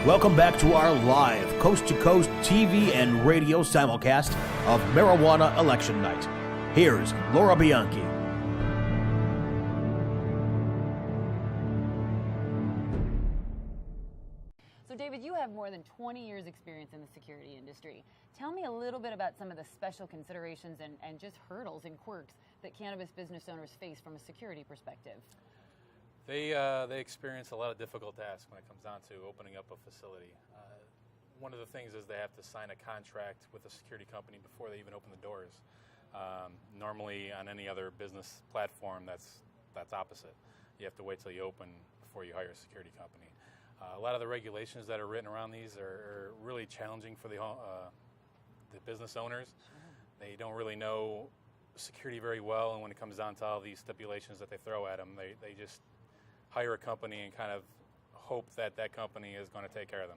Welcome back to our live coast-to-coast TV and radio simulcast of Marijuana Election Night. Here's Laura Bianchi. So David, you have more than 20 years experience in the security industry. Tell me a little bit about some of the special considerations and just hurdles and quirks that cannabis business owners face from a security perspective. They experience a lot of difficult tasks when it comes down to opening up a facility. One of the things is they have to sign a contract with a security company before they even open the doors. Normally on any other business platform, that's opposite. You have to wait till you open before you hire a security company. A lot of the regulations that are written around these are really challenging for the business owners. Sure. They don't really know security very well, and when it comes down to all these stipulations that they throw at them, they just hire a company and kind of hope that that company is going to take care of them.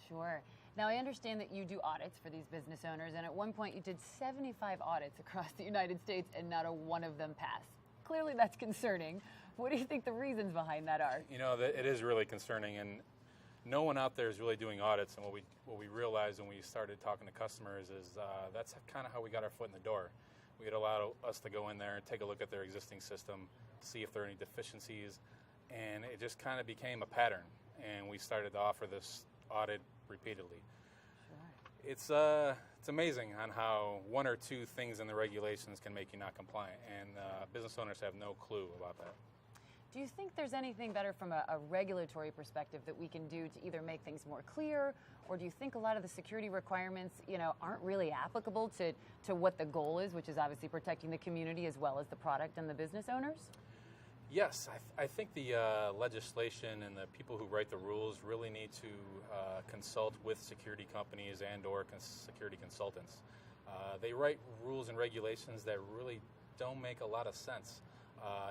Sure. Now, I understand that you do audits for these business owners, and at one point you did 75 audits across the United States, and not a one of them passed. Clearly that's concerning. What do you think the reasons behind that are? You know, it is really concerning, and no one out there is really doing audits, and what we realized when we started talking to customers is that's kind of how we got our foot in the door. We'd allow us to go in there and take a look at their existing system, see if there are any deficiencies, and it just kind of became a pattern, and we started to offer this audit repeatedly. Sure. It's amazing on how one or two things in the regulations can make you not compliant, and business owners have no clue about that. Do you think there's anything better from a regulatory perspective that we can do to either make things more clear, or do you think a lot of the security requirements, aren't really applicable to what the goal is, which is obviously protecting the community as well as the product and the business owners? Yes, I think the legislation and the people who write the rules really need to consult with security companies and or security consultants. They write rules and regulations that really don't make a lot of sense.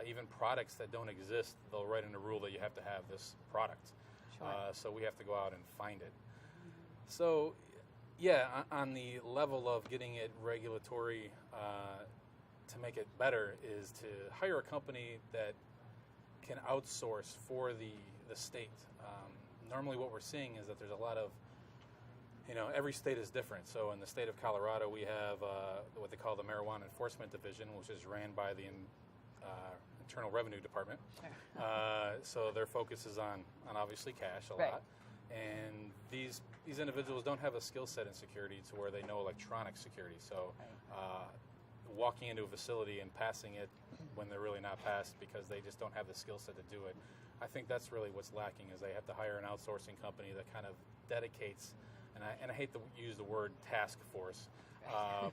Even products that don't exist, they'll write in a rule that you have to have this product. Sure. So we have to go out and find it. So, yeah, on the level of getting it regulatory to make it better is to hire a company that can outsource for the state. Normally what we're seeing is that there's a lot of, every state is different. So in the state of Colorado, we have what they call the Marijuana Enforcement Division, which is ran by the Internal Revenue Department. Sure. So their focus is on obviously cash a lot. And these individuals don't have a skill set in security to where they know electronic security. So walking into a facility and passing it when they're really not passed because they just don't have the skill set to do it. I think that's really what's lacking is they have to hire an outsourcing company that kind of dedicates, and I hate to use the word task force,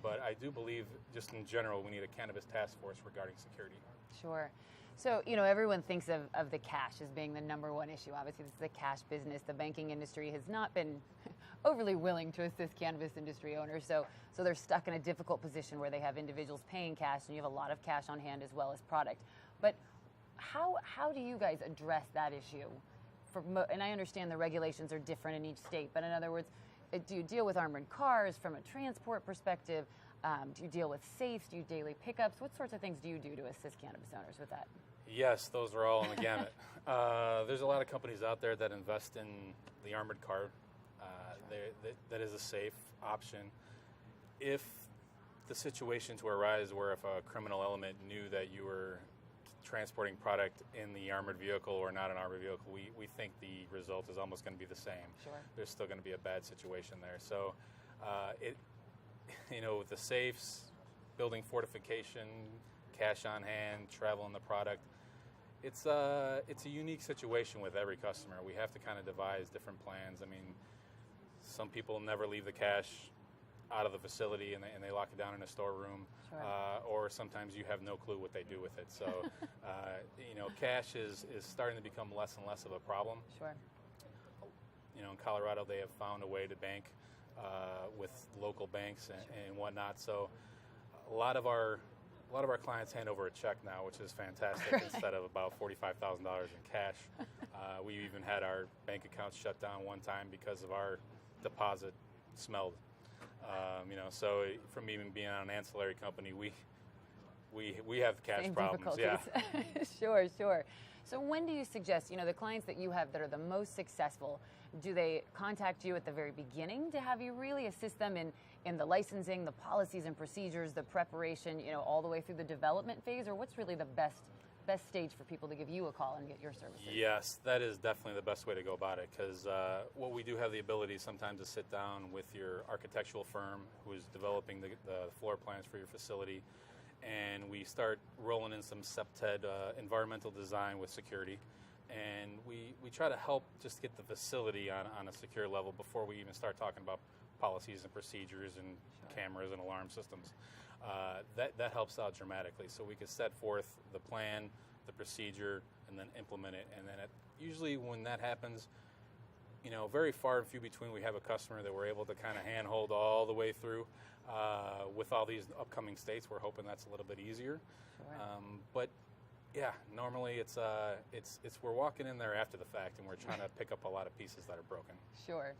but I do believe just in general we need a cannabis task force regarding security. Sure. So, everyone thinks of the cash as being the number one issue. Obviously, this is a cash business. The banking industry has not been overly willing to assist cannabis industry owners. So they're stuck in a difficult position where they have individuals paying cash, and you have a lot of cash on hand as well as product. But how do you guys address that issue? And I understand the regulations are different in each state, but in other words, do you deal with armored cars from a transport perspective? Do you deal with safes? Do you daily pickups? What sorts of things do you do to assist cannabis owners with that? Yes, those are all in the gamut. There's a lot of companies out there that invest in the armored car. That is a safe option. If the situation to arise where if a criminal element knew that you were transporting product in the armored vehicle or not an armored vehicle, we think the result is almost going to be the same. Sure. There's still going to be a bad situation there. So with the safes, building fortification, cash on hand, travel in the product, it's a unique situation with every customer. We have to kind of devise different plans. I mean, some people never leave the cash out of the facility and they lock it down in a storeroom. Sure. Or sometimes you have no clue what they do with it. So, cash is starting to become less and less of a problem. Sure. In Colorado, they have found a way to bank with local banks and whatnot. So, a lot of our clients hand over a check now, which is fantastic. Right. Instead of about $45,000 in cash. We even had our bank accounts shut down one time because of our deposit smelled. So from even being on an ancillary company, we have cash Same problems. Yeah. Sure. So when do you suggest, the clients that you have that are the most successful, Do they contact you at the very beginning to have you really assist them in the licensing, the policies and procedures, the preparation, all the way through the development phase? Or what's really the best stage for people to give you a call and get your services? Yes, that is definitely the best way to go about it, because what we do have the ability sometimes to sit down with your architectural firm who is developing the floor plans for your facility, and we start rolling in some SEPTED environmental design with security, and we try to help just get the facility on a secure level before we even start talking about policies and procedures and cameras and alarm systems. That helps out dramatically. So we can set forth the plan, the procedure, and then implement it. And then usually when that happens, very far and few between, we have a customer that we're able to kind of handhold all the way through. With all these upcoming states, we're hoping that's a little bit easier. Sure. But yeah, normally it's we're walking in there after the fact, and we're trying to pick up a lot of pieces that are broken. Sure.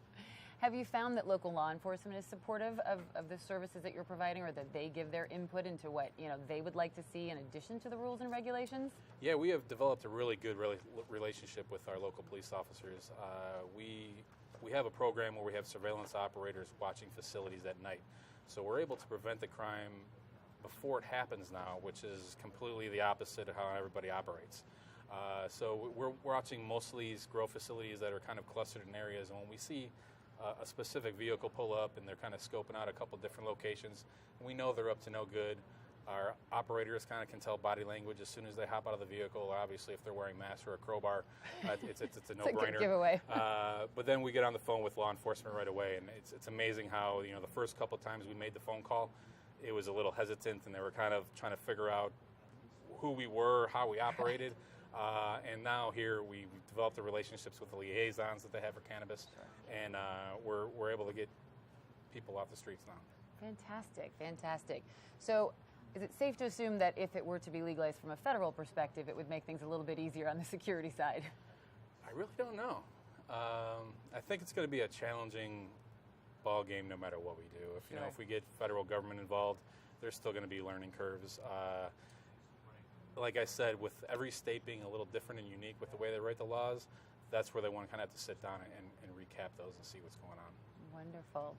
Have you found that local law enforcement is supportive of the services that you're providing, or that they give their input into what they would like to see in addition to the rules and regulations? Yeah, we have developed a really good relationship with our local police officers. We have a program where we have surveillance operators watching facilities at night, so we're able to prevent the crime before it happens now, which is completely the opposite of how everybody operates. So we're watching most of these grow facilities that are kind of clustered in areas, and when we see a specific vehicle pull up and they're kind of scoping out a couple different locations, and we know they're up to no good. Our operators kind of can tell body language as soon as they hop out of the vehicle. Obviously, if they're wearing masks or a crowbar, it's a no-brainer. It's a good giveaway. But then we get on the phone with law enforcement right away, and it's amazing how the first couple times we made the phone call, it was a little hesitant, and they were kind of trying to figure out who we were, how we operated. And now here we've developed the relationships with the liaisons that they have for cannabis, and we're able to get people off the streets now. Fantastic. So is it safe to assume that if it were to be legalized from a federal perspective, it would make things a little bit easier on the security side? I really don't know. I think it's going to be a challenging ball game no matter what we do. If we get federal government involved, there's still going to be learning curves. Like I said, with every state being a little different and unique with the way they write the laws, that's where they want to kind of have to sit down and recap those and see what's going on. Wonderful.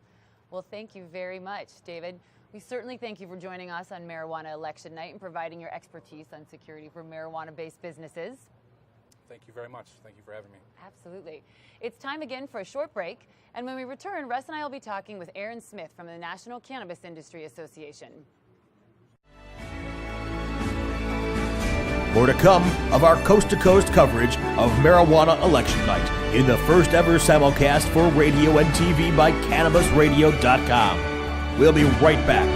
Well, thank you very much, David. We certainly thank you for joining us on Marijuana Election Night and providing your expertise on security for marijuana-based businesses. Thank you very much. Thank you for having me. Absolutely. It's time again for a short break, and when we return, Russ and I will be talking with Aaron Smith from the National Cannabis Industry Association. More to come of our coast-to-coast coverage of Marijuana Election Night in the first ever simulcast for radio and TV by CannabisRadio.com. We'll be right back